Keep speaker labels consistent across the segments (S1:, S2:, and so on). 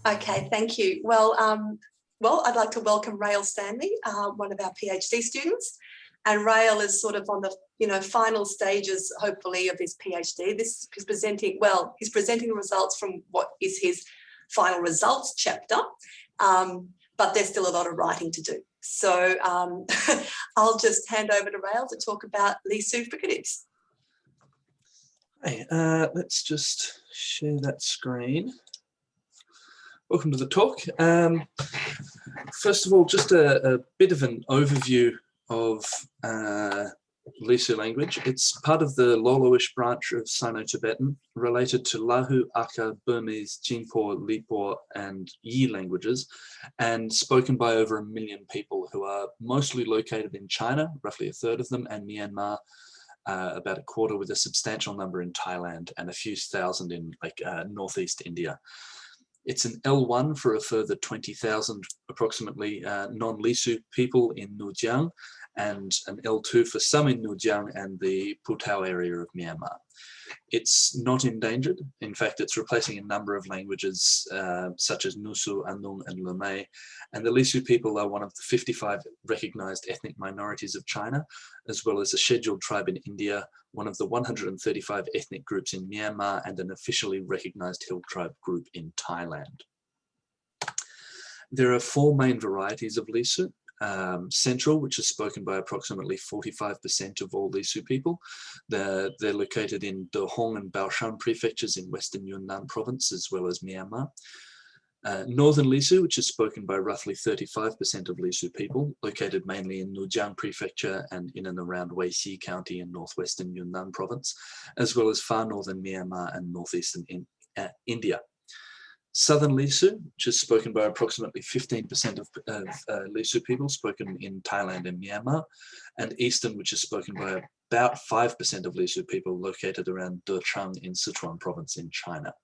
S1: Okay, thank you. Well, I'd like to welcome Rael Stanley, one of our PhD students. And Rael is sort of on the final stages, hopefully, of his PhD. This is presenting, well, he's presenting the results from what is his final results chapter, but there's still a lot of writing to do. So I'll just hand over to Rael to talk about Lisu fricatives.
S2: Hey, let's just share that screen. Welcome to the talk. First of all, just a bit of an overview of Lisu language. It's part of the Loloish branch of Sino-Tibetan, related to Lahu, Akha, Burmese, Jingpo, Lipo, and Yi languages, and spoken by over 1 million people who are mostly located in China, roughly 1/3 of them, and Myanmar, about 1/4, with a substantial number in Thailand and a few thousand in northeast India. It's an L1 for a further 20,000 approximately non-Lisu people in Nujiang, and an L2 for some in Nujiang and the Putao area of Myanmar. It's not endangered. In fact, it's replacing a number of languages such as Nusu, Anung, and Lemay. And the Lisu people are one of the 55 recognized ethnic minorities of China, as well as a scheduled tribe in India, one of the 135 ethnic groups in Myanmar, and an officially recognized hill tribe group in Thailand. There are 4 main varieties of Lisu. Central, which is spoken by approximately 45% of all Lisu people. They're located in Dehong and Baoshan prefectures in western Yunnan province, as well as Myanmar. Northern Lisu, which is spoken by roughly 35% of Lisu people, located mainly in Nujiang prefecture and in and around Weixi county in northwestern Yunnan province, as well as far northern Myanmar and northeastern India. Southern Lisu, which is spoken by approximately 15% of Lisu people, spoken in Thailand and Myanmar, and Eastern, which is spoken by about 5% of Lisu people, located around Dechang in Sichuan province in China.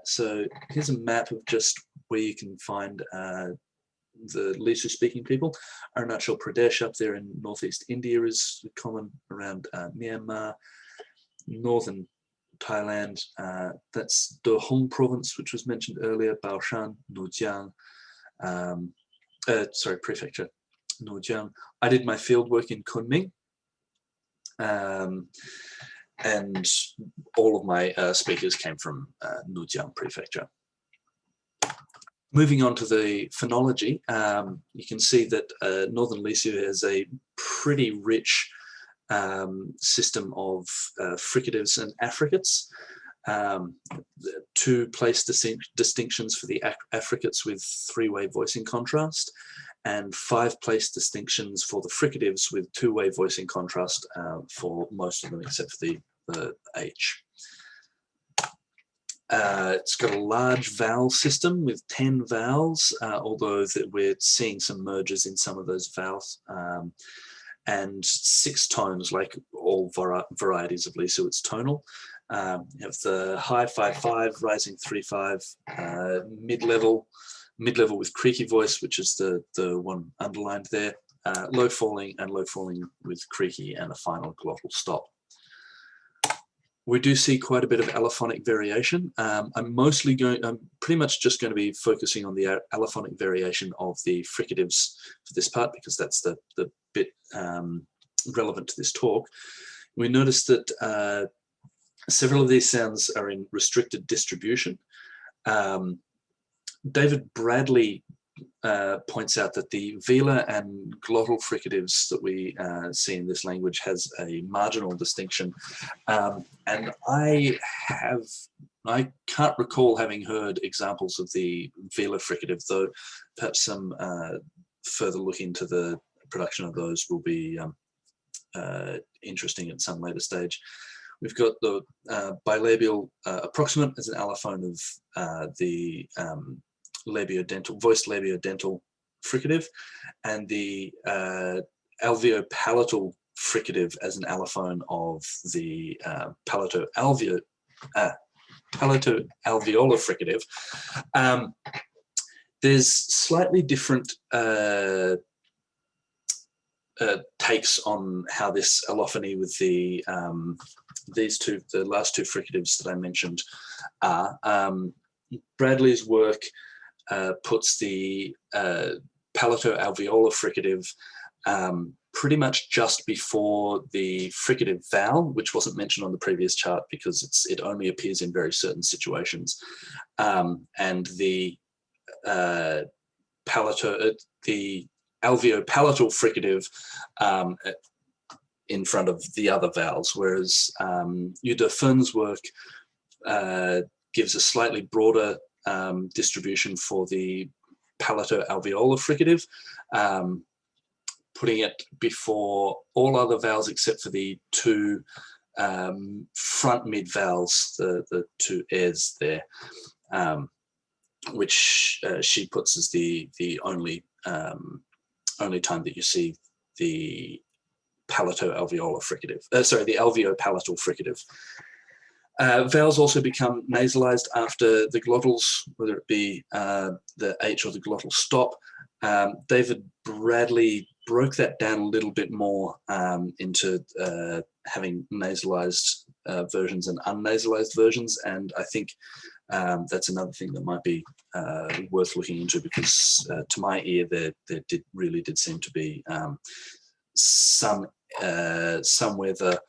S2: So here's a map of just where you can find the Lisu speaking people. Arunachal Pradesh up there in northeast India is common, around Myanmar. Northern Thailand, that's Dehong province, which was mentioned earlier, Baoshan, Nujiang, prefecture, Nujiang. I did my field work in Kunming, and all of my speakers came from Nujiang prefecture. Moving on to the phonology, you can see that Northern Lisu has a pretty rich system of fricatives and affricates. 2 place distinctions for the affricates with 3-way voicing contrast, and 5 place distinctions for the fricatives with 2-way voicing contrast for most of them except for the H. It's got a large vowel system with 10 vowels, although we're seeing some mergers in some of those vowels. And 6 tones, like all varieties of Lisu, it's tonal. You have the high 5-5, rising 3-5, mid-level with creaky voice, which is the one underlined there, low falling, and low falling with creaky, and a final glottal stop. We do see quite a bit of allophonic variation. I'm pretty much just going to be focusing on the allophonic variation of the fricatives for this part, because that's the bit relevant to this talk. We notice that several of these sounds are in restricted distribution. David Bradley points out that the velar and glottal fricatives that we see in this language has a marginal distinction, and I can't recall having heard examples of the velar fricative, though perhaps some further look into the production of those will be interesting at some later stage. We've got the bilabial approximant as an allophone of the voiced labiodental fricative, and the alveopalatal fricative as an allophone of the palatoalveolar fricative. There's slightly different takes on how this allophony with the last two fricatives that I mentioned are. Bradley's work puts the palato-alveolar fricative pretty much just before the fricative vowel, which wasn't mentioned on the previous chart because it only appears in very certain situations, and the the alveopalatal fricative in front of the other vowels, whereas Udo Fern's work gives a slightly broader distribution for the palato-alveolar fricative, putting it before all other vowels except for the two front mid vowels, the two airs there, which she puts as the only time that you see the palato-alveolar fricative, the alveopalatal fricative. Vowels also become nasalized after the glottals, whether it be the H or the glottal stop. David Bradley broke that down a little bit more into having nasalized versions and unnasalized versions, and I think that's another thing that might be worth looking into, because to my ear there really did seem to be somewhere the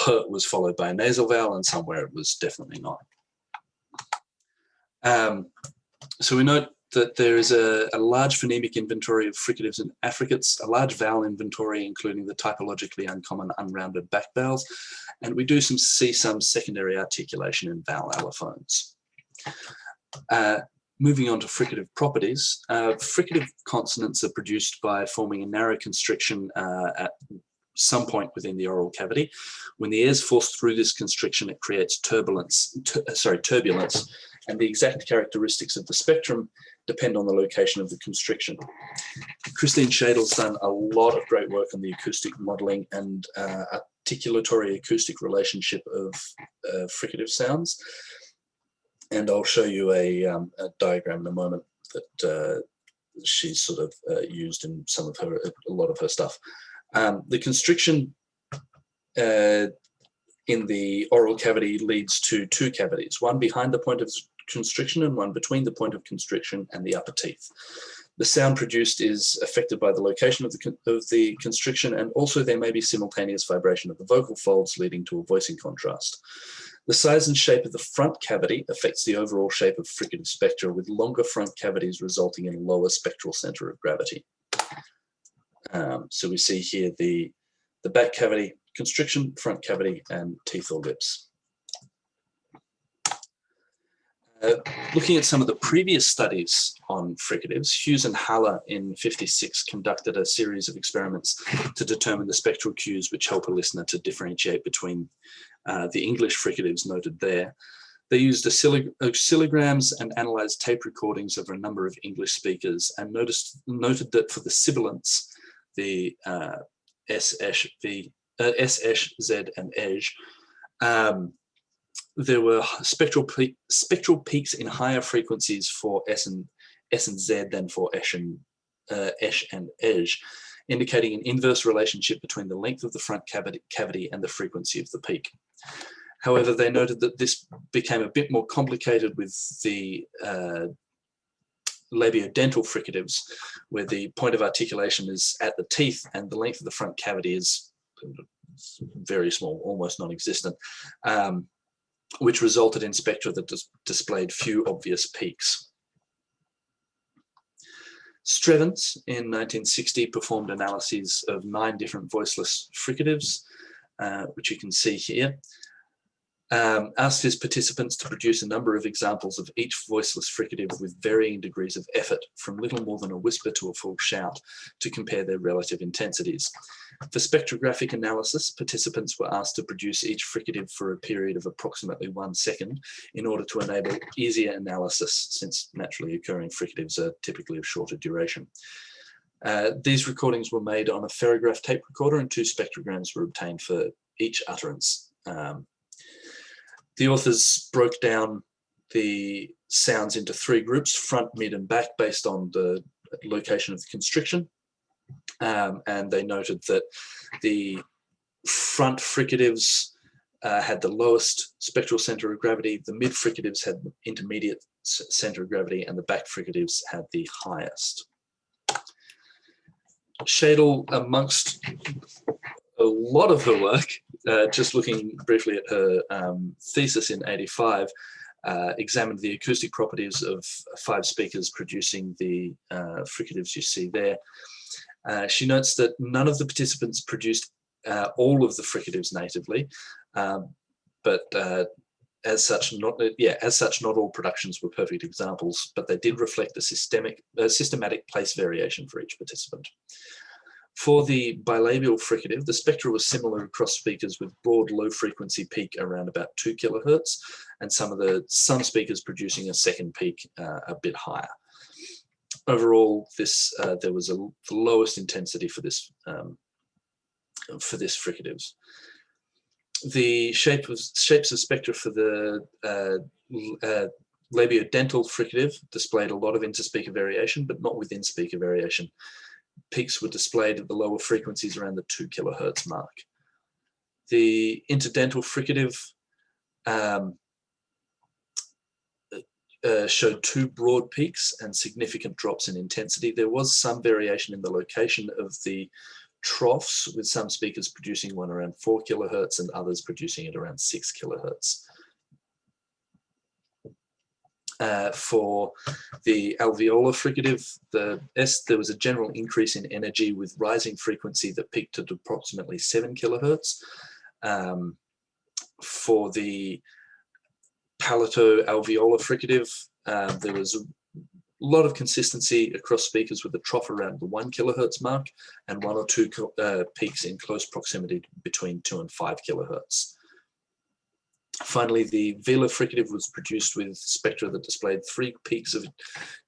S2: h was followed by a nasal vowel and somewhere it was definitely not. So we note that there is a large phonemic inventory of fricatives and affricates, a large vowel inventory including the typologically uncommon unrounded back vowels, and we do see some secondary articulation in vowel allophones. Moving on to fricative properties, fricative consonants are produced by forming a narrow constriction at some point within the oral cavity. When the air is forced through this constriction, it creates turbulence, and the exact characteristics of the spectrum depend on the location of the constriction. Christine Shadle's done a lot of great work on the acoustic modeling and articulatory acoustic relationship of fricative sounds. And I'll show you a diagram in a moment that she's sort of used in a lot of her stuff. The constriction in the oral cavity leads to two cavities, one behind the point of constriction and one between the point of constriction and the upper teeth. The sound produced is affected by the location of the constriction, and also there may be simultaneous vibration of the vocal folds leading to a voicing contrast. The size and shape of the front cavity affects the overall shape of fricative spectra, with longer front cavities resulting in a lower spectral center of gravity. So we see here the back cavity, constriction, front cavity, and teeth or lips. Looking at some of the previous studies on fricatives, Hughes and Haller in '56 conducted a series of experiments to determine the spectral cues which help a listener to differentiate between the English fricatives noted there. They used oscillograms and analyzed tape recordings of a number of English speakers, and noted that for the sibilants, the S, Z, and EJ, there were spectral peaks in higher frequencies for S and Z than for Esh and EJ, indicating an inverse relationship between the length of the front cavity and the frequency of the peak. However, they noted that this became a bit more complicated with the labiodental fricatives, where the point of articulation is at the teeth and the length of the front cavity is very small, almost non-existent, which resulted in spectra that displayed few obvious peaks. Strevens in 1960 performed analyses of 9 different voiceless fricatives, which you can see here. Asked his participants to produce a number of examples of each voiceless fricative with varying degrees of effort, from little more than a whisper to a full shout, to compare their relative intensities. For spectrographic analysis, participants were asked to produce each fricative for a period of approximately 1 second in order to enable easier analysis, since naturally occurring fricatives are typically of shorter duration. These recordings were made on a ferrograph tape recorder, and 2 spectrograms were obtained for each utterance. The authors broke down the sounds into 3 groups, front, mid, and back, based on the location of the constriction. And they noted that the front fricatives had the lowest spectral center of gravity, the mid-fricatives had the intermediate center of gravity, and the back fricatives had the highest. Shadle, amongst a lot of her work, just looking briefly at her thesis in '85, examined the acoustic properties of 5 speakers producing the fricatives you see there. She notes that none of the participants produced all of the fricatives natively, but as such, not all productions were perfect examples, but they did reflect a systematic place variation for each participant. For the bilabial fricative, the spectra was similar across speakers with broad low frequency peak around about 2 kilohertz, and some speakers producing a second peak a bit higher. Overall, there was the lowest intensity for this fricatives. The shapes of spectra for the labiodental fricative displayed a lot of interspeaker variation, but not within speaker variation. Peaks were displayed at the lower frequencies around the 2 kilohertz mark. The interdental fricative showed 2 broad peaks and significant drops in intensity. There was some variation in the location of the troughs, with some speakers producing one around 4 kilohertz and others producing it around 6 kilohertz. For the alveolar fricative, there was a general increase in energy with rising frequency that peaked at approximately 7 kilohertz. For the palato-alveolar fricative, there was a lot of consistency across speakers with a trough around the 1 kilohertz mark and 1 or 2 peaks in close proximity between 2 and 5 kilohertz. Finally, the velar fricative was produced with spectra that displayed 3 peaks of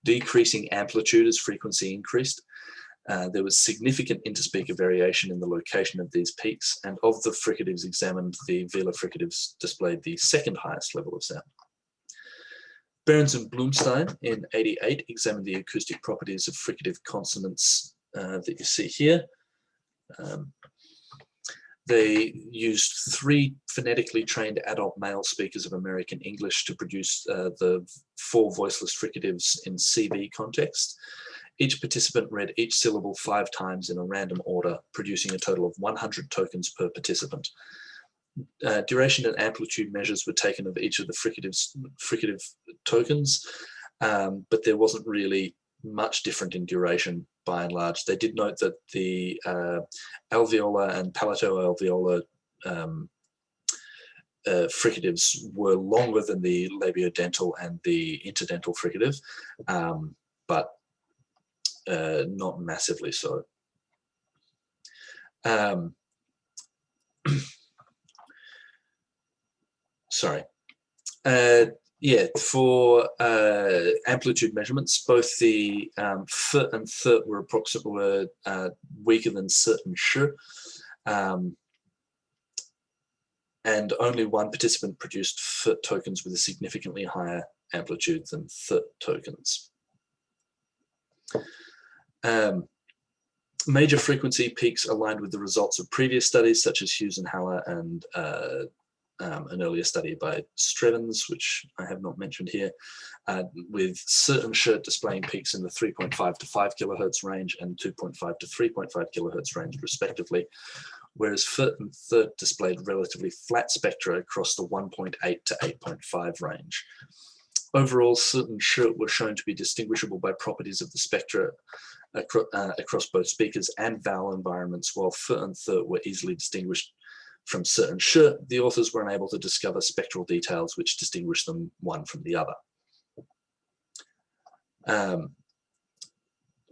S2: decreasing amplitude as frequency increased. There was significant interspeaker variation in the location of these peaks, and of the fricatives examined, the velar fricatives displayed the second highest level of sound. Behrens and Blumstein in '88 examined the acoustic properties of fricative consonants that you see here. They used 3 phonetically trained adult male speakers of American English to produce the 4 voiceless fricatives in CV context. Each participant read each syllable 5 times in a random order, producing a total of 100 tokens per participant. Duration and amplitude measures were taken of each of the fricative tokens, but there wasn't really much different in duration by and large. They did note that the alveolar and palato-alveolar fricatives were longer than the labiodental and the interdental fricative, but not massively so. Sorry. Yeah, for amplitude measurements, both the f and th were approximately weaker than s and sh, and only one participant produced f tokens with a significantly higher amplitude than th tokens. Major frequency peaks aligned with the results of previous studies, such as Hughes and Haller, and an earlier study by Strevens, which I have not mentioned here, with certain sh displaying peaks in the 3.5 to 5 kilohertz range and 2.5 to 3.5 kilohertz range, respectively, whereas f and th displayed relatively flat spectra across the 1.8 to 8.5 range. Overall, certain sh were shown to be distinguishable by properties of the spectra across both speakers and vowel environments, while f and th were easily distinguished from certain sh. The authors were unable to discover spectral details which distinguish them one from the other.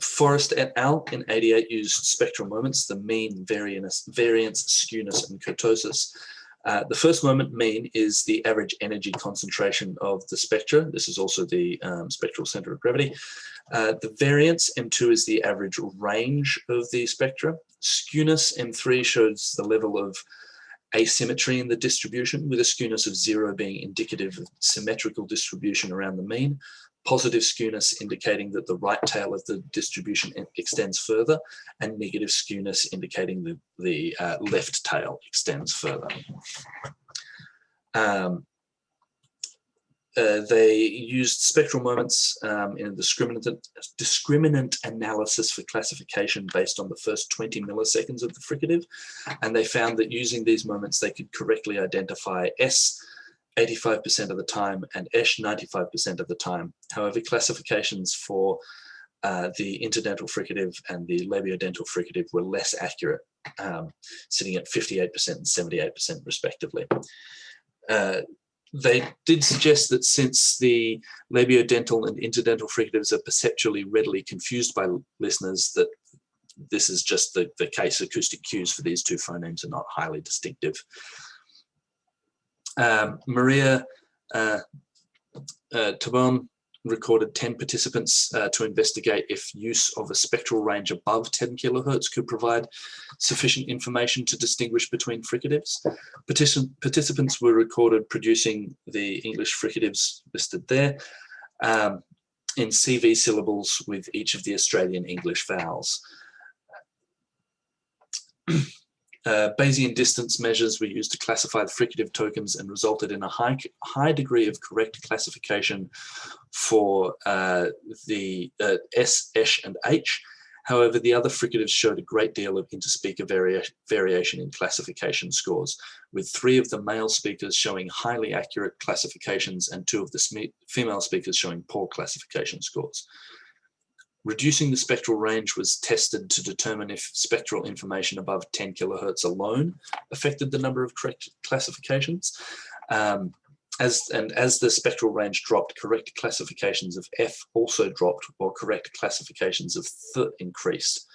S2: Forrest et al. In '88 used spectral moments, the mean, variance, skewness, and kurtosis. The first moment, mean, is the average energy concentration of the spectra. This is also the spectral center of gravity. The variance, M2, is the average range of the spectra. Skewness, M3, shows the level of asymmetry in the distribution, with a skewness of 0 being indicative of symmetrical distribution around the mean, positive skewness indicating that the right tail of the distribution extends further, and negative skewness indicating the left tail extends further. They used spectral moments in a discriminant analysis for classification based on the first 20 milliseconds of the fricative, and they found that using these moments they could correctly identify S 85% of the time and Esh 95% of the time. However, classifications for the interdental fricative and the labiodental fricative were less accurate, sitting at 58% and 78% respectively. They did suggest that since the labiodental and interdental fricatives are perceptually readily confused by listeners, that this is just the case. Acoustic cues for these two phonemes are not highly distinctive. Maria Tabon recorded 10 participants to investigate if use of a spectral range above 10 kilohertz could provide sufficient information to distinguish between fricatives. Participants were recorded producing the English fricatives listed there in CV syllables with each of the Australian English vowels. Bayesian distance measures were used to classify the fricative tokens and resulted in a high degree of correct classification for the S, Esh, and H. However, the other fricatives showed a great deal of interspeaker variation in classification scores, with 3 of the male speakers showing highly accurate classifications and 2 of the female speakers showing poor classification scores. Reducing the spectral range was tested to determine if spectral information above 10 kilohertz alone affected the number of correct classifications. As the spectral range dropped, correct classifications of F also dropped, while correct classifications of Th increased.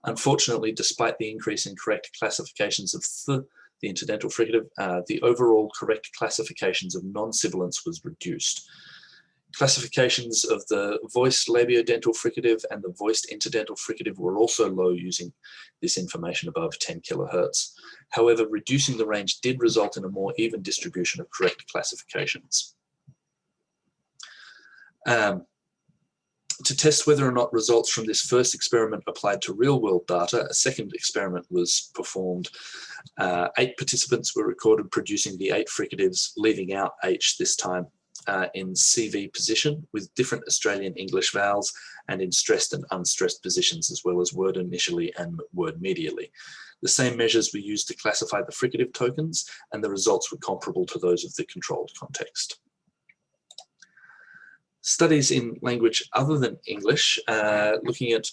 S2: Unfortunately, despite the increase in correct classifications of Th, the interdental fricative, the overall correct classifications of non-sibilants was reduced. Classifications of the voiced labiodental fricative and the voiced interdental fricative were also low using this information above 10 kilohertz. However, reducing the range did result in a more even distribution of correct classifications. To test whether or not results from this first experiment applied to real-world data, a second experiment was performed. 8 participants were recorded producing the 8 fricatives, leaving out H this time, in CV position with different Australian English vowels and in stressed and unstressed positions, as well as word initially and word medially. The same measures were used to classify the fricative tokens, and the results were comparable to those of the controlled context. Studies in language other than English, looking at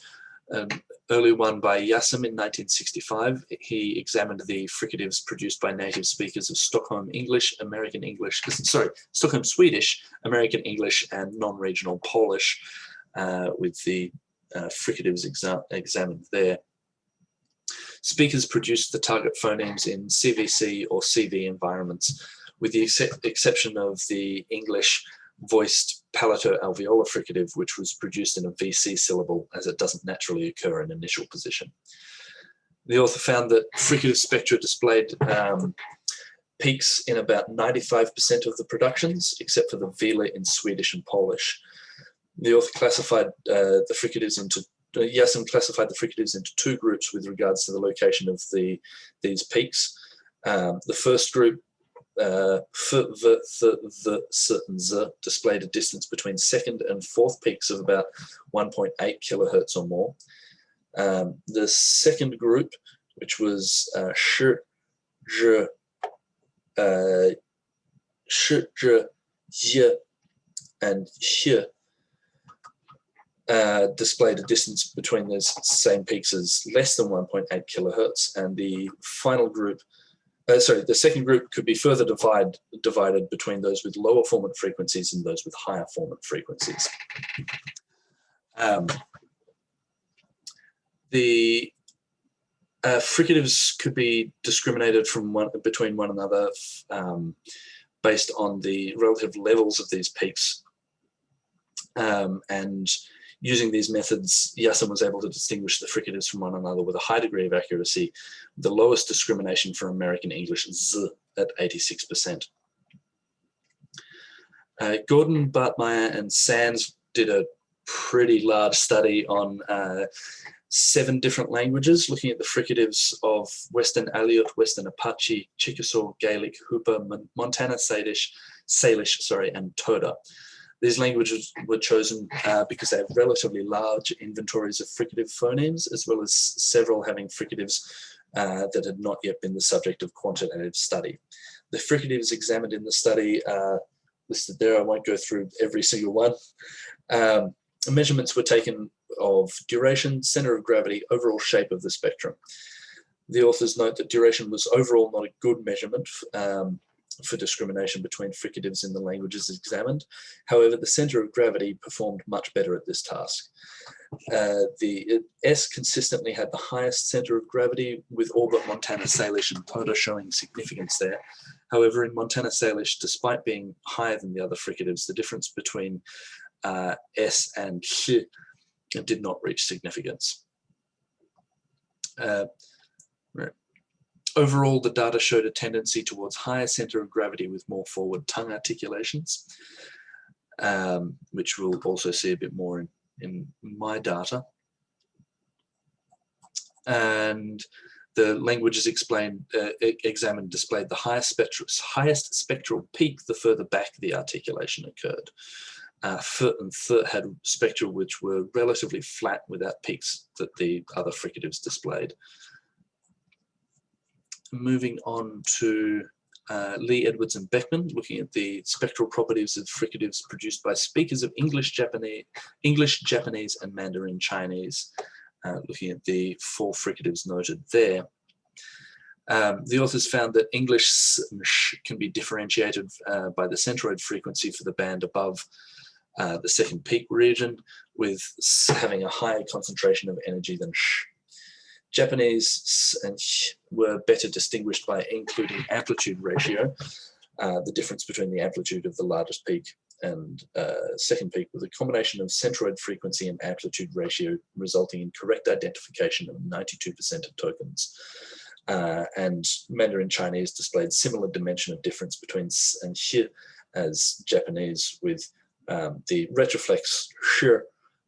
S2: an early one by Yassam in 1965. He examined the fricatives produced by native speakers of Stockholm Stockholm Swedish, American English, and non-regional Polish, with the fricatives examined there. Speakers produced the target phonemes in CVC or CV environments, with the exception of the English voiced palato-alveolar fricative, which was produced in a VC syllable, as it doesn't naturally occur in initial position. The author found that fricative spectra displayed peaks in about 95% of the productions, except for the vela in Swedish and Polish. The author classified the fricatives into Yassam classified the fricatives into 2 groups with regards to the location of these peaks. The first group, F, V, Th, V, S, and Z, displayed a distance between 2nd and 4th peaks of about 1.8 kilohertz or more. The second group, which was Sh, J, Y, and H, displayed a distance between those same peaks as less than 1.8 kilohertz, and the final group, the second group could be further divided between those with lower formant frequencies and those with higher formant frequencies. The fricatives could be discriminated from between one another based on the relative levels of these peaks, and using these methods, Yassam was able to distinguish the fricatives from one another with a high degree of accuracy, the lowest discrimination for American English Z at 86%. Gordon, Bartmeyer, and Sands did a pretty large study on 7 different languages, looking at the fricatives of Western Aleut, Western Apache, Chickasaw, Gaelic, Hooper, Montana Salish, and Toda. These languages were chosen because they have relatively large inventories of fricative phonemes, as well as several having fricatives that had not yet been the subject of quantitative study. The fricatives examined in the study are listed there. I won't go through every single one. Measurements were taken of duration, center of gravity, overall shape of the spectrum. The authors note that duration was overall not a good measurement for discrimination between fricatives in the languages examined. However, the center of gravity performed much better at this task. The S consistently had the highest center of gravity, with all but Montana Salish and Toda showing significance there. However, in Montana Salish, despite being higher than the other fricatives, the difference between S and H did not reach significance. Overall, the data showed a tendency towards higher center of gravity with more forward tongue articulations, which we'll also see a bit more in my data. And the languages examined displayed the highest spectral peak the further back the articulation occurred. F and Th had spectra which were relatively flat without peaks that the other fricatives displayed. Moving on to Lee, Edwards, and Beckman, looking at the spectral properties of fricatives produced by speakers of English, Japanese, and Mandarin Chinese, looking at the 4 fricatives noted there. The authors found that English S and Sh can be differentiated by the centroid frequency for the band above the second peak region, with S having a higher concentration of energy than Sh. Japanese S and Sh were better distinguished by including amplitude ratio, the difference between the amplitude of the largest peak and second peak, with a combination of centroid frequency and amplitude ratio, resulting in correct identification of 92% of tokens. And Mandarin Chinese displayed similar dimension of difference between S and Sh as Japanese, with the retroflex Sh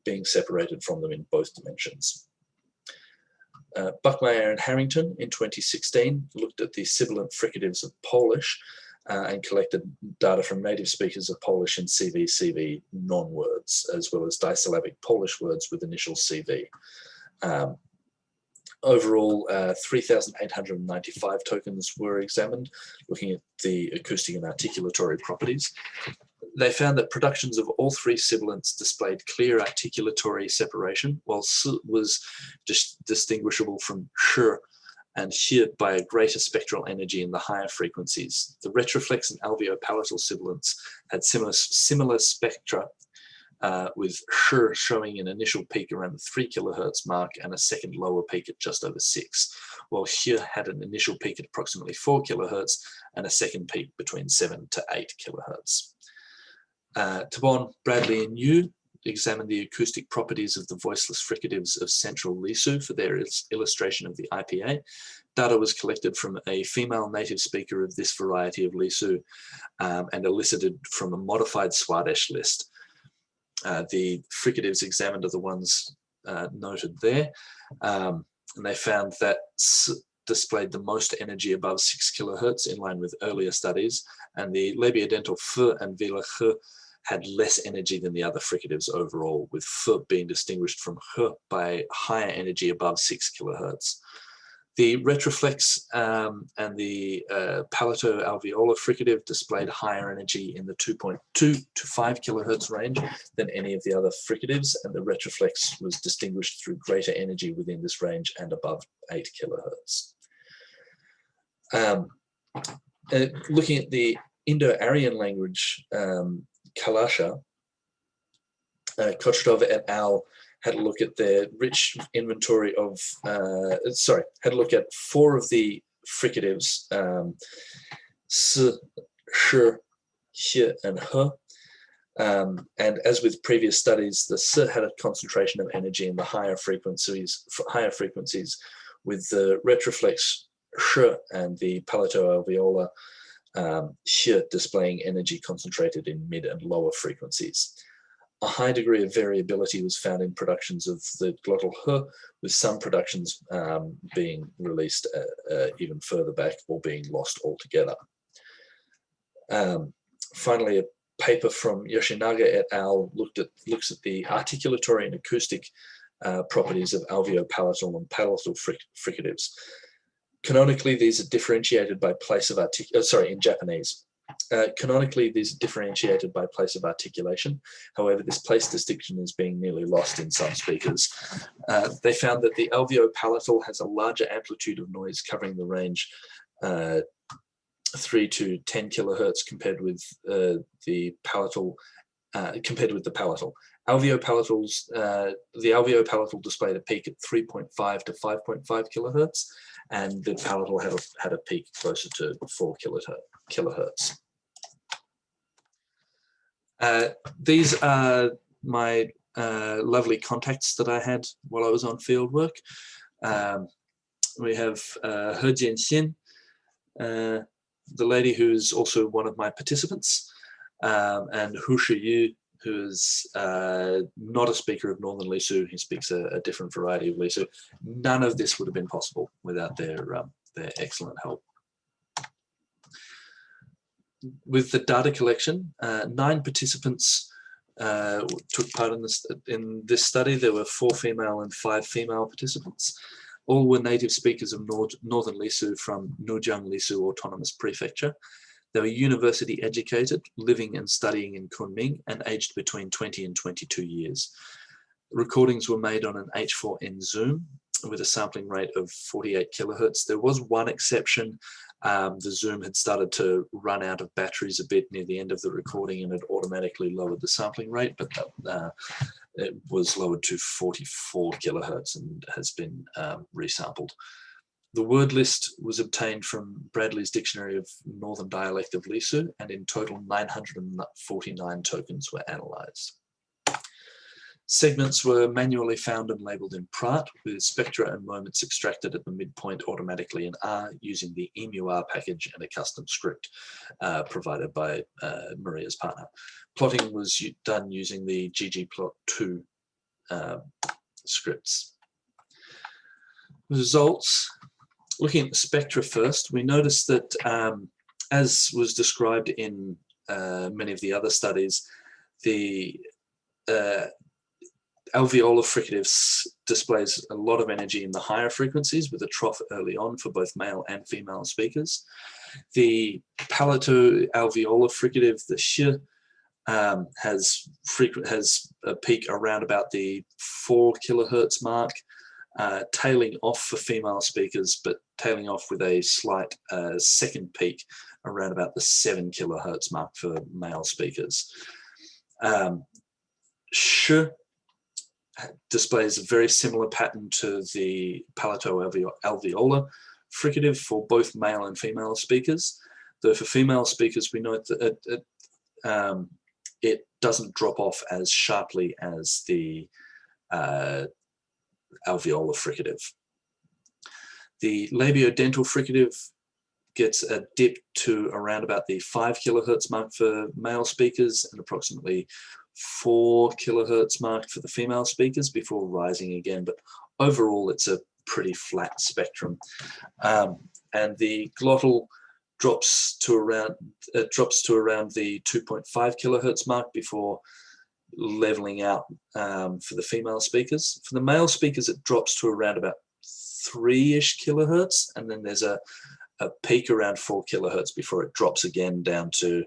S2: being separated from them in both dimensions. Buckmeyer and Harrington in 2016 looked at the sibilant fricatives of Polish and collected data from native speakers of Polish in CV non-words, as well as disyllabic Polish words with initial CV. Overall, 3,895 tokens were examined, looking at the acoustic and articulatory properties. They found that productions of all 3 sibilants displayed clear articulatory separation, while S was distinguishable from Sh and H by a greater spectral energy in the higher frequencies. The retroflex and alveopalatal sibilants had similar spectra, with Sh showing an initial peak around the 3 kHz mark and a second lower peak at just over 6, while H had an initial peak at approximately 4 kHz and a second peak between 7 to 8 kHz. Tabon, Bradley, and Yu examined the acoustic properties of the voiceless fricatives of central Lisu for their illustration of the IPA. Data was collected from a female native speaker of this variety of Lisu and elicited from a modified Swadesh list. The fricatives examined are the ones noted there, and they found that S displayed the most energy above 6 kHz in line with earlier studies, and the labiodental F and velar H had less energy than the other fricatives overall, with F being distinguished from H by higher energy above 6 kHz. The retroflex and the palato-alveolar fricative displayed higher energy in the 2.2 to 5 kHz range than any of the other fricatives, and the retroflex was distinguished through greater energy within this range and above 8 kHz. Looking at the Indo-Aryan language, Kalasha, Kochotov et al. Had a look at their rich inventory of, had a look at 4 of the fricatives, S, Sh, H, and H. And as with previous studies, the S had a concentration of energy in the higher frequencies, with the retroflex Sh and the palato-alveolar H displaying energy concentrated in mid and lower frequencies. A high degree of variability was found in productions of the glottal h, with some productions being released even further back or being lost altogether. Finally, a paper from Yoshinaga et al. Looks at the articulatory and acoustic properties of alveopalatal and palatal fricatives. Canonically, these are differentiated by place of in Japanese. Canonically, these are differentiated by place of articulation. However, this place distinction is being nearly lost in some speakers. They found that the alveopalatal has a larger amplitude of noise covering the range 3 to 10 kilohertz compared with the palatal. Alveopalatals, the alveopalatal displayed a peak at 3.5 to 5.5 kilohertz, and the palatal had a peak closer to 4 kilohertz. These are my lovely contacts that I had while I was on field work. We have He Jianxin, the lady who's also one of my participants, and Hu Shiyu, who is not a speaker of Northern Lisu. He speaks a different variety of Lisu. None of this would have been possible without their excellent help. With the data collection, 9 participants took part in this study. There were 4 female and 5 female participants. All were native speakers of Northern Lisu from Nujang Lisu Autonomous Prefecture. They were university educated, living and studying in Kunming, and aged between 20 and 22 years. Recordings were made on an H4n Zoom with a sampling rate of 48 kilohertz. There was one exception. The Zoom had started to run out of batteries a bit near the end of the recording and had automatically lowered the sampling rate, but it was lowered to 44 kilohertz and has been resampled. The word list was obtained from Bradley's Dictionary of Northern Dialect of Lisu, and in total 949 tokens were analysed. Segments were manually found and labelled in Prat, with spectra and moments extracted at the midpoint automatically in R using the EmuR package and a custom script provided by Maria's partner. Plotting was done using the ggplot2 scripts. Results. Looking at the spectra first, we noticed that, as was described in many of the other studies, the alveolar fricatives displays a lot of energy in the higher frequencies with a trough early on for both male and female speakers. The palato-alveolar fricative, the sh, has a peak around about the 4 kilohertz mark, tailing off for female speakers, but tailing off with a slight second peak around about the 7 kilohertz mark for male speakers. Sh displays a very similar pattern to the palato-alveolar fricative for both male and female speakers, though for female speakers we note that it doesn't drop off as sharply as the alveolar fricative. The labiodental fricative gets a dip to around about the 5 kilohertz mark for male speakers and approximately 4 kilohertz mark for the female speakers before rising again, but overall it's a pretty flat spectrum. And the glottal drops to around the 2.5 kilohertz mark before leveling out for the female speakers. For the male speakers, it drops to around about 3-ish kilohertz, and then there's a peak around 4 kilohertz before it drops again down to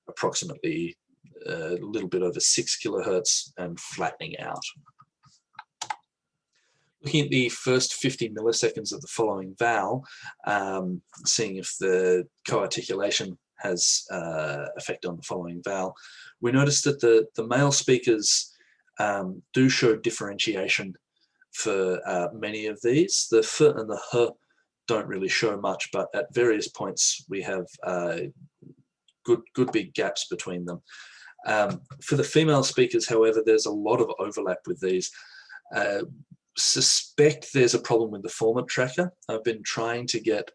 S2: approximately a little bit over 6 kilohertz and flattening out. Looking at the first 50 milliseconds of the following vowel, seeing if the coarticulation has effect on the following vowel, we noticed that the male speakers do show differentiation for many of these. The f and the h don't really show much, but at various points we have good big gaps between them. For the female speakers, however, there's a lot of overlap with these. Suspect there's a problem with the format tracker. I've been trying to get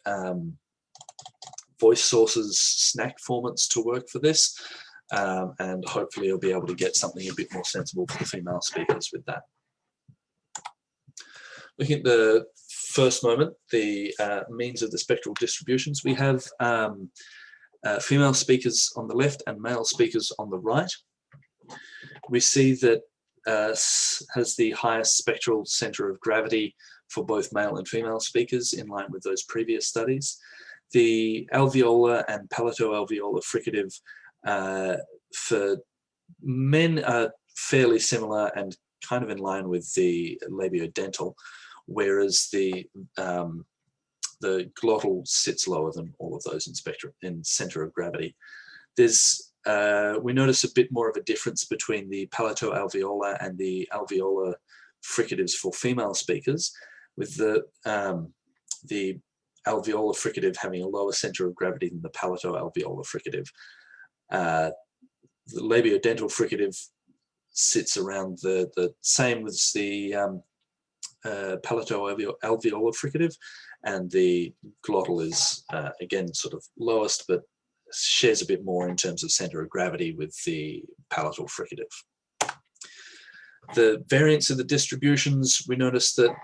S2: Voice Source's snack formats to work for this. and hopefully you'll be able to get something a bit more sensible for the female speakers with that. Looking at the first moment, the means of the spectral distributions, we have female speakers on the left and male speakers on the right. We see that has the highest spectral center of gravity for both male and female speakers, in line with those previous studies. The alveolar and palatoalveolar fricative for men are fairly similar and kind of in line with the labiodental, whereas the glottal sits lower than all of those in center of gravity. There's we notice a bit more of a difference between the palatoalveolar and the alveolar fricatives for female speakers, with the alveolar fricative having a lower center of gravity than the palatoalveolar fricative. The labiodental fricative sits around the same as the palatoalveolar fricative, and the glottal is again sort of lowest, but shares a bit more in terms of center of gravity with the palatal fricative. The variance of the distributions, we notice that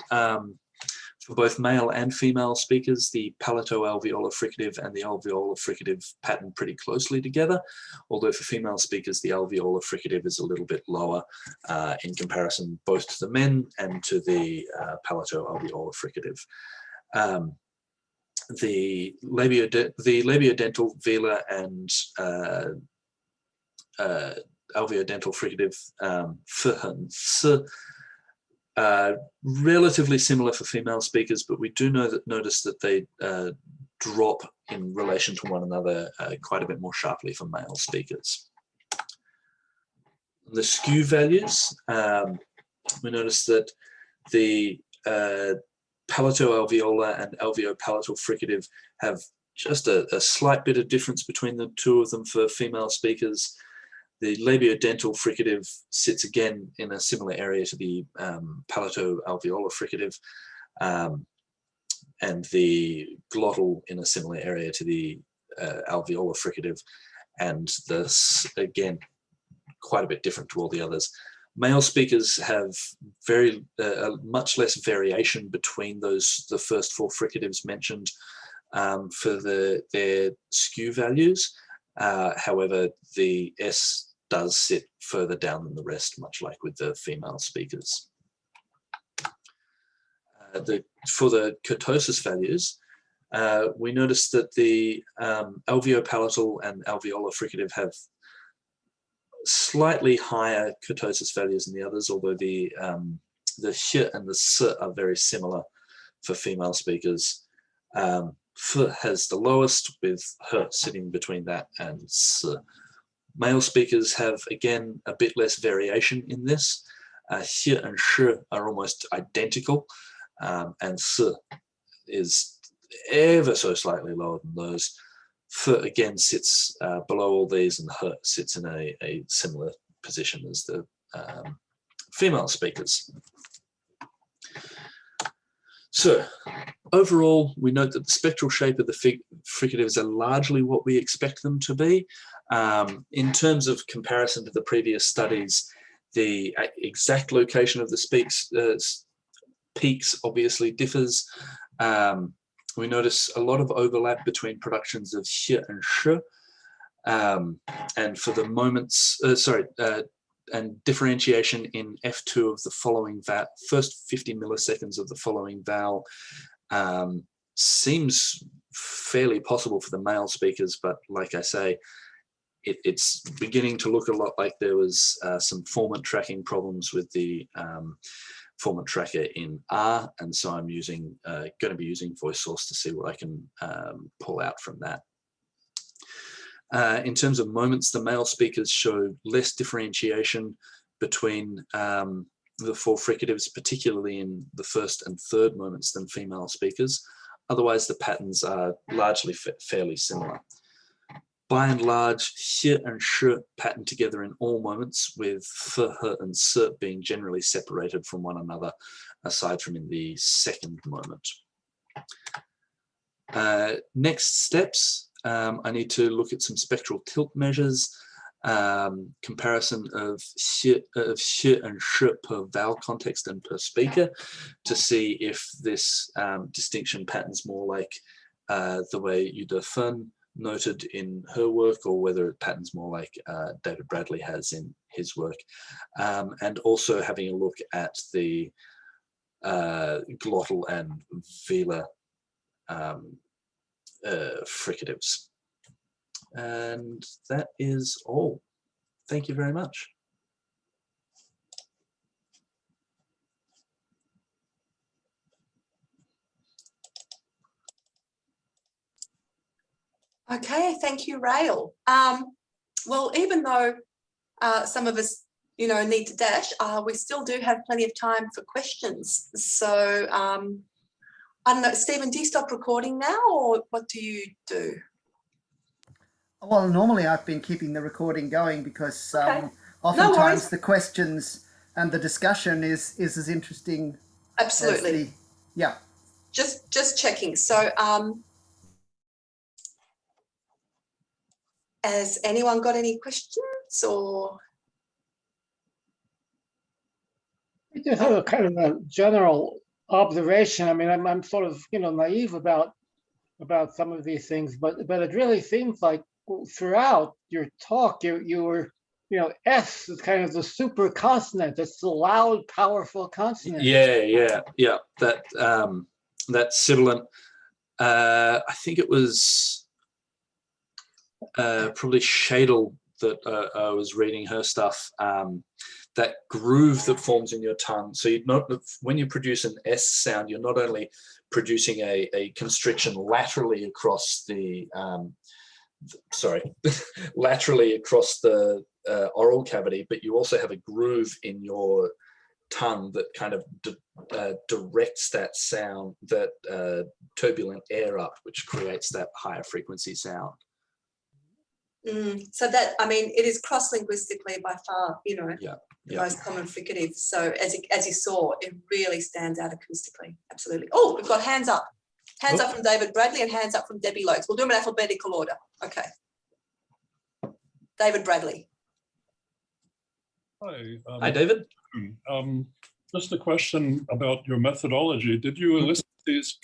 S2: for both male and female speakers, the palatoalveolar fricative and the alveolar fricative pattern pretty closely together, although for female speakers, the alveolar fricative is a little bit lower in comparison both to the men and to the palatoalveolar fricative. The labiodental, velar, and alveodental fricative relatively similar for female speakers, but we do notice that they drop in relation to one another quite a bit more sharply for male speakers. The skew values, we notice that the palatoalveolar and alveopalatal fricative have just a slight bit of difference between the two of them for female speakers. The labiodental fricative sits again in a similar area to the palatoalveolar fricative, and the glottal in a similar area to the alveolar fricative, and this again quite a bit different to all the others. Male speakers have much less variation between the first four fricatives mentioned for their skew values. However, the S does sit further down than the rest, much like with the female speakers. For the kurtosis values, we notice that the alveopalatal and alveolar fricative have slightly higher kurtosis values than the others, although the sh and the s are very similar for female speakers. F has the lowest, with h sitting between that and s. Male speakers have, again, a bit less variation in this. H and sh are almost identical, and s is ever so slightly lower than those. F again sits below all these, and h sits in a similar position as the female speakers. So overall, we note that the spectral shape of the fricatives are largely what we expect them to be. In terms of comparison to the previous studies, the exact location of the peaks obviously differs. We notice a lot of overlap between productions of sh and sh, and for the moments, and differentiation in F2 of the following first 50 milliseconds of the following vowel seems fairly possible for the male speakers, but like I say, it's beginning to look a lot like there was some formant tracking problems with the formant tracker in R, and so I'm going to be using voice source to see what I can pull out from that. In terms of moments, the male speakers show less differentiation between the four fricatives, particularly in the first and third moments, than female speakers. Otherwise, the patterns are largely fairly similar. By and large, sh and sh pattern together in all moments, with f, h, and s being generally separated from one another, aside from in the second moment. Next steps, I need to look at some spectral tilt measures. comparison of sh and sh per vowel context and per speaker to see if this distinction patterns more like the way Yuda Fun noted in her work, or whether it patterns more like David Bradley has in his work, and also having a look at the glottal and velar fricatives. And that is all. Thank you very much.
S1: Okay, thank you, Rael. Well, even though some of us, need to dash, we still do have plenty of time for questions. So I don't know, Stephen, do you stop recording now, or what do you do?
S3: Well, normally I've been keeping the recording going because oftentimes the questions and the discussion is as interesting.
S1: Absolutely.
S3: Yeah.
S1: Just checking. So has anyone got any questions, or?
S4: I just have a kind of a general observation. I mean, I'm sort of, naive about some of these things, but it really seems like throughout your talk, you were, S is kind of the super consonant. It's the loud, powerful consonant.
S2: Yeah. That sibilant. I think it was probably Shadle that I was reading her stuff. That groove that forms in your tongue. So when you produce an S sound, you're not only producing a constriction laterally across the laterally across the oral cavity, but you also have a groove in your tongue that kind of directs that sound, that turbulent air up, which creates that higher frequency sound.
S1: So that, I mean, it is cross-linguistically by far, the most common fricative. So as you saw, it really stands out acoustically. Absolutely. Oh, we've got hands up. Hands up from David Bradley and hands up from Debbie Lokes. We'll do them in alphabetical order. Okay. David Bradley.
S5: Hi.
S2: Hi, David.
S5: Just a question about your methodology. Did you elicit these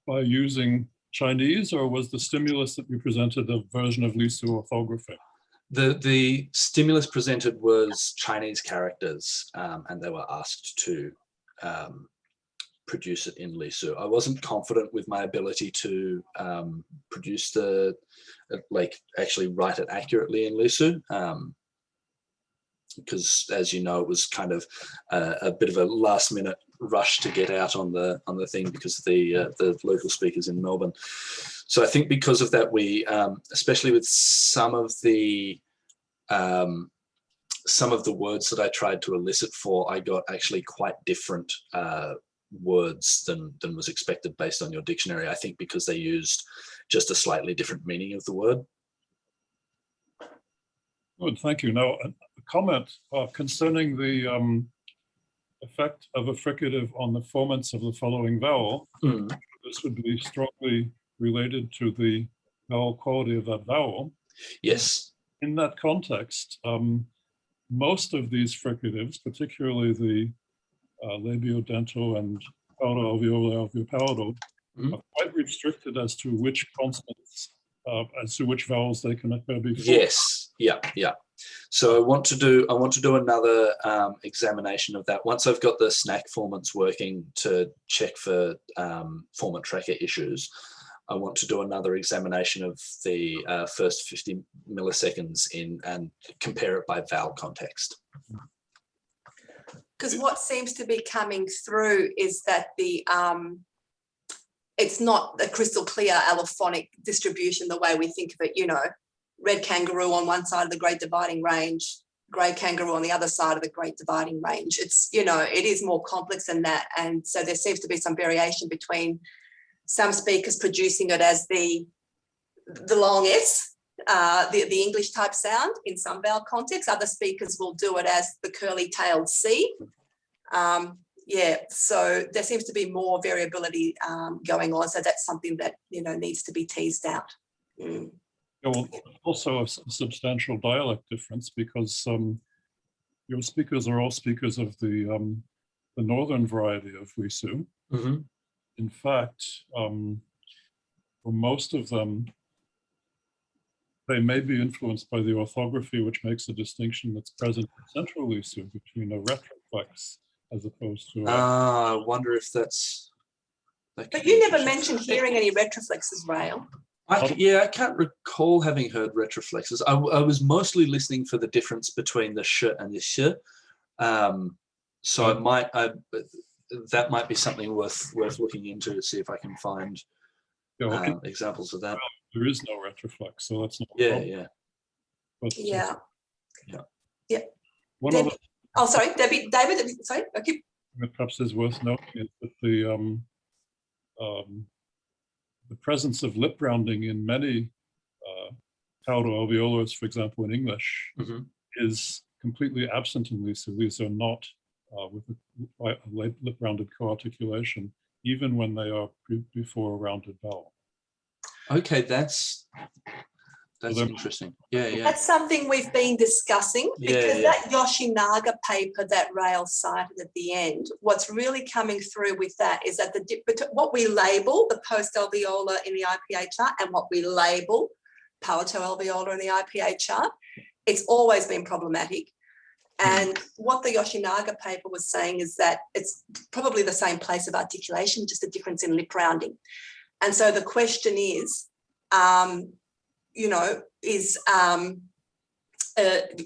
S5: by using Chinese, or was the stimulus that you presented a version of Lisu orthography?
S2: The stimulus presented was Chinese characters, and they were asked to produce it in Lisu. I wasn't confident with my ability to produce actually write it accurately in Lisu, because, as you know, it was kind of a bit of a last-minute rush to get out on the thing because of the local speakers in Melbourne. So I think because of that, we, especially with some of the words that I tried to elicit for, I got actually quite different words than was expected based on your dictionary. I think because they used just a slightly different meaning of the word.
S5: Good, thank you. Now, a comment concerning the effect of a fricative on the formants of the following vowel. This would be strongly related to the vowel quality of that vowel.
S2: Yes.
S5: In that context, most of these fricatives, particularly the labiodental and paulo-alveolar alveopalatal, are quite restricted as to which consonants, as to which vowels they can occur before.
S2: Yes. Yeah. So I want to do another examination of that once I've got the snack formants working to check for formant tracker issues. I want to do another examination of the first 50 milliseconds and compare it by vowel context.
S1: Because what seems to be coming through is that it's not a crystal clear allophonic distribution the way we think of it, red kangaroo on one side of the Great Dividing Range, grey kangaroo on the other side of the Great Dividing Range. It's, it is more complex than that. And so there seems to be some variation between some speakers producing it as the long S, the English type sound in some vowel contexts. Other speakers will do it as the curly tailed C. So there seems to be more variability going on. So that's something that, needs to be teased out.
S5: Yeah, well, also a substantial dialect difference because your speakers are all speakers of the northern variety of Lisu.
S2: Mm-hmm.
S5: In fact, for most of them, they may be influenced by the orthography, which makes a distinction that's present in central Lisu between a retroflex as opposed to
S2: I wonder if that's...
S1: But you never mentioned hearing any retroflexes, Rael.
S2: I can't recall having heard retroflexes. I was mostly listening for the difference between the sh and the sh. So that might be something worth looking into to see if I can find examples of that.
S5: There is no retroflex, so that's not.
S2: Yeah.
S5: But,
S1: Yeah.
S5: One of the,
S1: oh, sorry, David. Sorry, okay.
S5: Perhaps is worth noting is that the presence of lip rounding in many alveolars, for example, in English, is completely absent in Lisu. These are not with a lip rounded coarticulation, even when they are before a rounded vowel.
S2: Okay, that's interesting. Yeah.
S1: That's something we've been discussing because that Yoshinaga paper that Rael cited at the end, what's really coming through with that is that what we label the post-alveolar in the IPA chart and what we label palato-alveolar in the IPA chart, it's always been problematic. And what the Yoshinaga paper was saying is that it's probably the same place of articulation, just a difference in lip rounding. And so the question is,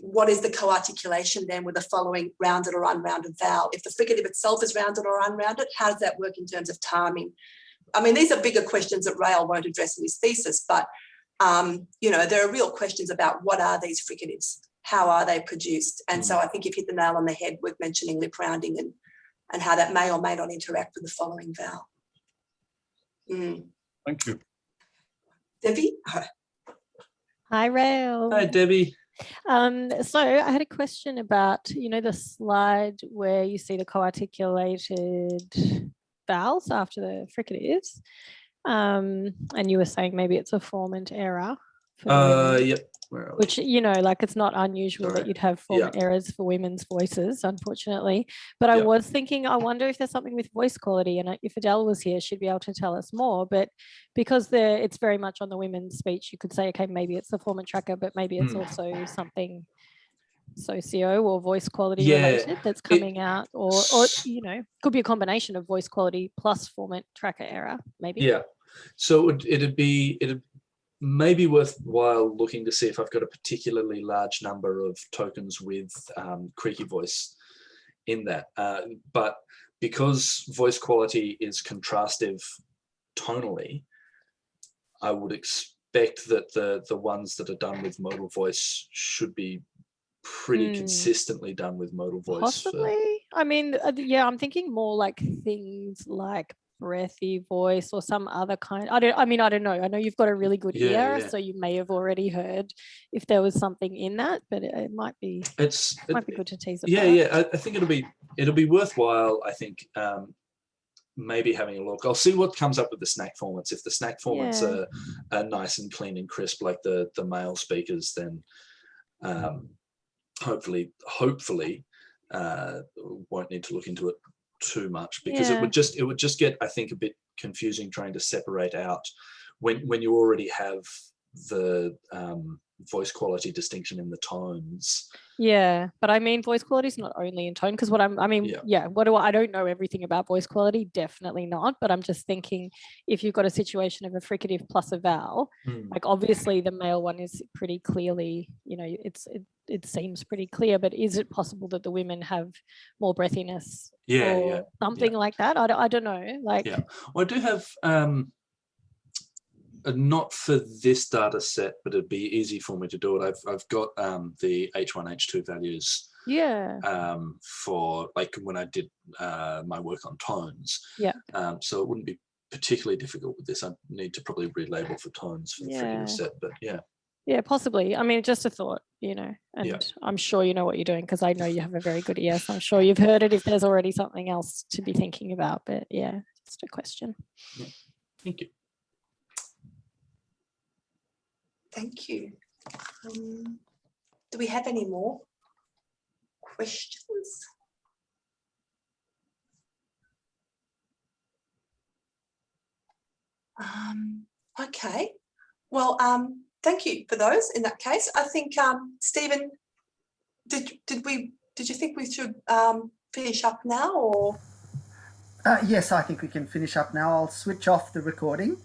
S1: what is the co-articulation then with the following rounded or unrounded vowel? If the fricative itself is rounded or unrounded, how does that work in terms of timing? I mean, these are bigger questions that Rael won't address in his thesis, but, there are real questions about what are these fricatives? How are they produced? And so I think you've hit the nail on the head with mentioning lip rounding and how that may or may not interact with the following vowel.
S5: Thank you.
S1: Debbie?
S6: Hi, Rael.
S2: Hi, Debbie.
S6: So I had a question about, the slide where you see the co-articulated vowels after the fricatives. And you were saying maybe it's a formant error.
S2: Yep.
S6: Which, it's not unusual that you'd have formant errors for women's voices, unfortunately. But I was thinking, I wonder if there's something with voice quality, and if Adele was here, she'd be able to tell us more. But because it's very much on the women's speech, you could say, okay, maybe it's the formant tracker, but maybe it's also something socio or voice quality related that's coming out, or could be a combination of voice quality plus formant tracker error, maybe.
S2: Yeah. So it'd maybe worthwhile looking to see if I've got a particularly large number of tokens with creaky voice in that. But because voice quality is contrastive tonally, I would expect that the ones that are done with modal voice should be pretty consistently done with modal voice.
S6: Possibly. I mean, I'm thinking more like things like breathy voice or some other kind. I don't know. I know you've got a really good ear, so you may have already heard if there was something in that, but it might be good to tease apart.
S2: I think it'll be worthwhile. I think maybe having a look. I'll see what comes up with the snack formats. If the snack formats are nice and clean and crisp like the male speakers, then hopefully won't need to look into it too much, because it would just get, I think, a bit confusing trying to separate out when you already have the voice quality distinction in the tones.
S6: Yeah, but I mean, voice quality is not only in tone, because I don't know everything about voice quality, definitely not, but I'm just thinking if you've got a situation of a fricative plus a vowel, like obviously the male one is pretty clearly, it seems pretty clear, but is it possible that the women have more breathiness or something like that? I don't know. Well,
S2: I do have not for this data set, but it'd be easy for me to do it. I've got the H1, H2 values for like when I did my work on tones. So it wouldn't be particularly difficult with this. I need to probably relabel for tones for the fricative set, but yeah, possibly. I mean, just a thought, and I'm sure you know what you're doing, because I know you have a very good ear, so I'm sure you've heard it if there's already something else to be thinking about, but just a question. Thank you.
S1: thank you. Do we have any more questions? Okay. Well, thank you for those. In that case, I think Stephen, did you think we should finish up now, or?
S3: Yes, I think we can finish up now. I'll switch off the recording.